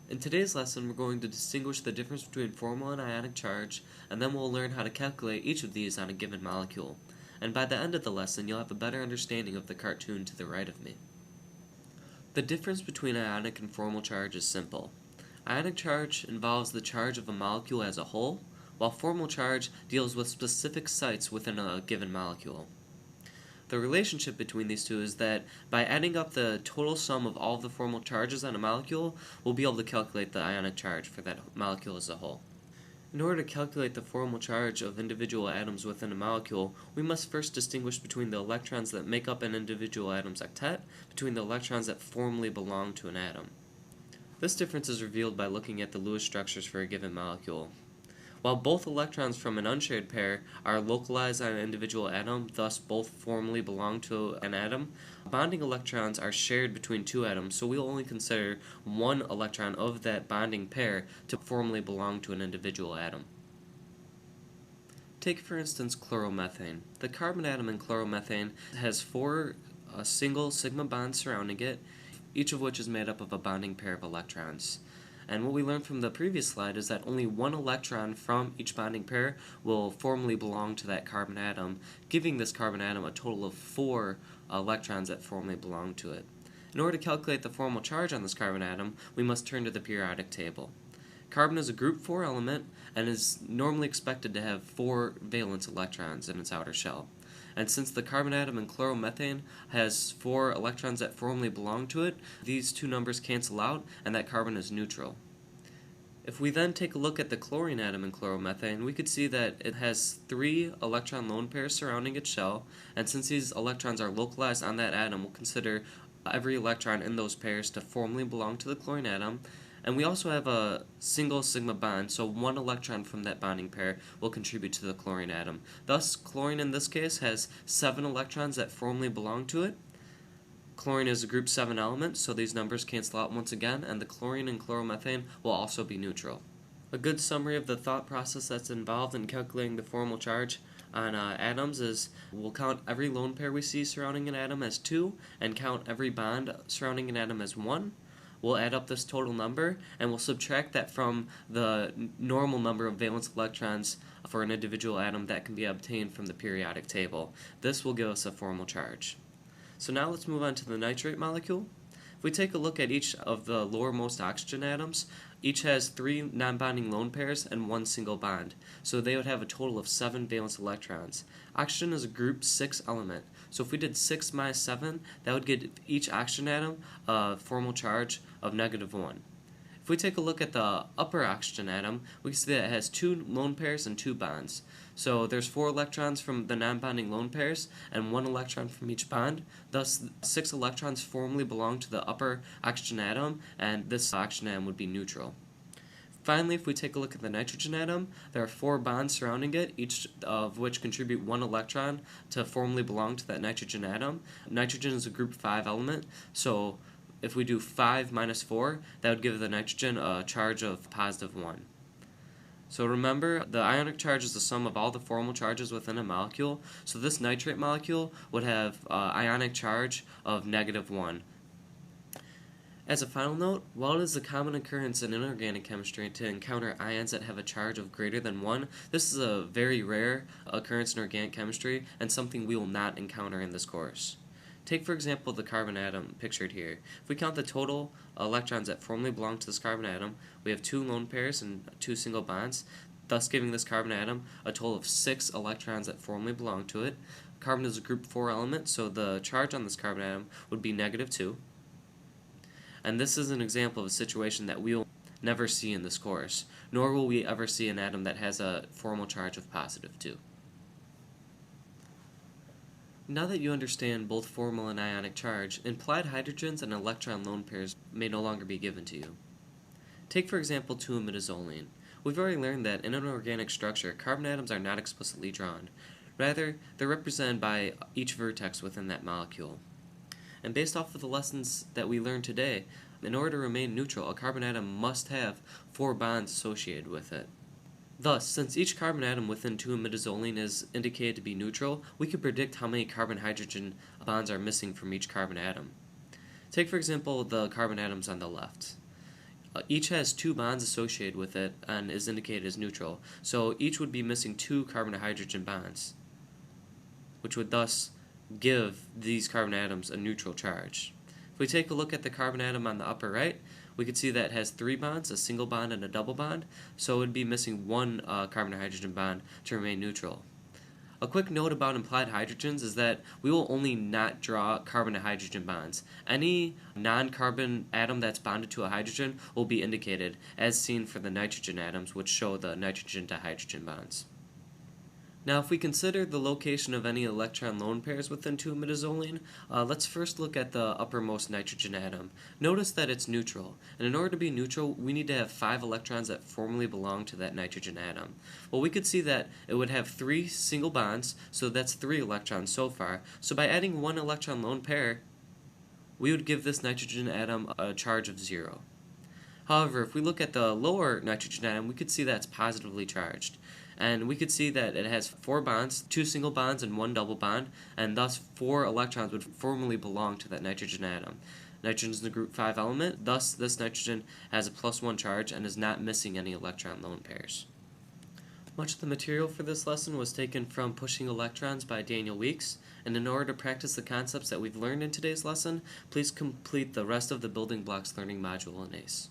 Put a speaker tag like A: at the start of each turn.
A: In today's lesson, we're going to distinguish the difference between formal and ionic charge, and then we'll learn how to calculate each of these on a given molecule. And by the end of the lesson, you'll have a better understanding of the cartoon to the right of me. The difference between ionic and formal charge is simple. Ionic charge involves the charge of a molecule as a whole, while formal charge deals with specific sites within a given molecule. The relationship between these two is that by adding up the total sum of all of the formal charges on a molecule, we'll be able to calculate the ionic charge for that molecule as a whole. In order to calculate the formal charge of individual atoms within a molecule, we must first distinguish between the electrons that make up an individual atom's octet between the electrons that formally belong to an atom. This difference is revealed by looking at the Lewis structures for a given molecule. While both electrons from an unshared pair are localized on an individual atom, thus both formally belong to an atom, bonding electrons are shared between two atoms, so we'll only consider one electron of that bonding pair to formally belong to an individual atom. Take, for instance, chloromethane. The carbon atom in chloromethane has four single sigma bonds surrounding it, each of which is made up of a bonding pair of electrons. And what we learned from the previous slide is that only one electron from each bonding pair will formally belong to that carbon atom, giving this carbon atom a total of 4 electrons that formally belong to it. In order to calculate the formal charge on this carbon atom, we must turn to the periodic table. Carbon is a group 4 element and is normally expected to have 4 valence electrons in its outer shell. And since the carbon atom in chloromethane has 4 electrons that formally belong to it, these two numbers cancel out and that carbon is neutral. If we then take a look at the chlorine atom in chloromethane, we could see that it has 3 electron lone pairs surrounding its shell, and since these electrons are localized on that atom, we'll consider every electron in those pairs to formally belong to the chlorine atom. And we also have a single sigma bond, so one electron from that bonding pair will contribute to the chlorine atom. Thus, chlorine in this case has 7 electrons that formally belong to it. Chlorine is a group 7 element, so these numbers cancel out once again, and the chlorine in chloromethane will also be neutral. A good summary of the thought process that's involved in calculating the formal charge on atoms is we'll count every lone pair we see surrounding an atom as 2, and count every bond surrounding an atom as 1. We'll add up this total number, and we'll subtract that from the normal number of valence electrons for an individual atom that can be obtained from the periodic table. This will give us a formal charge. So now let's move on to the nitrate molecule. If we take a look at each of the lowermost oxygen atoms, each has 3 non-bonding lone pairs and 1 single bond, so they would have a total of 7 valence electrons. Oxygen is a group 6 element, so if we did 6 minus 7, that would give each oxygen atom a formal charge of -1. If we take a look at the upper oxygen atom, we can see that it has 2 lone pairs and 2 bonds. So there's 4 electrons from the non-bonding lone pairs and 1 electron from each bond. Thus, 6 electrons formally belong to the upper oxygen atom, and this oxygen atom would be neutral. Finally, if we take a look at the nitrogen atom, there are 4 bonds surrounding it, each of which contribute 1 electron to formally belong to that nitrogen atom. Nitrogen is a group 5 element, so if we do 5 minus 4, that would give the nitrogen a charge of +1. So remember, the ionic charge is the sum of all the formal charges within a molecule, so this nitrate molecule would have ionic charge of -1. As a final note, while it is a common occurrence in inorganic chemistry to encounter ions that have a charge of greater than 1, this is a very rare occurrence in organic chemistry and something we will not encounter in this course. Take, for example, the carbon atom pictured here. If we count the total electrons that formally belong to this carbon atom, we have 2 lone pairs and 2 single bonds, thus giving this carbon atom a total of 6 electrons that formally belong to it. Carbon is a group 4 element, so the charge on this carbon atom would be -2. And this is an example of a situation that we will never see in this course, nor will we ever see an atom that has a formal charge of +2. Now that you understand both formal and ionic charge, implied hydrogens and electron lone pairs may no longer be given to you. Take, for example, 2-imidazolene. We've already learned that in an organic structure, carbon atoms are not explicitly drawn. Rather, they're represented by each vertex within that molecule. And based off of the lessons that we learned today, in order to remain neutral, a carbon atom must have 4 bonds associated with it. Thus, since each carbon atom within 2-imidazolene is indicated to be neutral, we can predict how many carbon-hydrogen bonds are missing from each carbon atom. Take, for example, the carbon atoms on the left. each has two bonds associated with it and is indicated as neutral. So each would be missing two carbon to hydrogen bonds, which would thus give these carbon atoms a neutral charge. If we take a look at the carbon atom on the upper right, we can see that it has three bonds, a single bond and a double bond, so it would be missing one carbon to hydrogen bond to remain neutral. A quick note about implied hydrogens is that we will only not draw carbon to hydrogen bonds. Any non-carbon atom that's bonded to a hydrogen will be indicated, as seen for the nitrogen atoms, which show the nitrogen to hydrogen bonds. Now, if we consider the location of any electron lone pairs within 2-imidazolene, let's first look at the uppermost nitrogen atom. Notice that it's neutral, and in order to be neutral, we need to have 5 electrons that formally belong to that nitrogen atom. Well, we could see that it would have 3 single bonds, so that's 3 electrons so far. So by adding 1 electron lone pair, we would give this nitrogen atom a charge of 0. However, if we look at the lower nitrogen atom, we could see that it's positively charged. And we could see that it has 4 bonds, 2 single bonds and 1 double bond, and thus 4 electrons would formally belong to that nitrogen atom. Nitrogen is the group 5 element, thus this nitrogen has a +1 charge and is not missing any electron lone pairs. Much of the material for this lesson was taken from Pushing Electrons by Daniel Weeks, and in order to practice the concepts that we've learned in today's lesson, please complete the rest of the Building Blocks Learning module in ACE.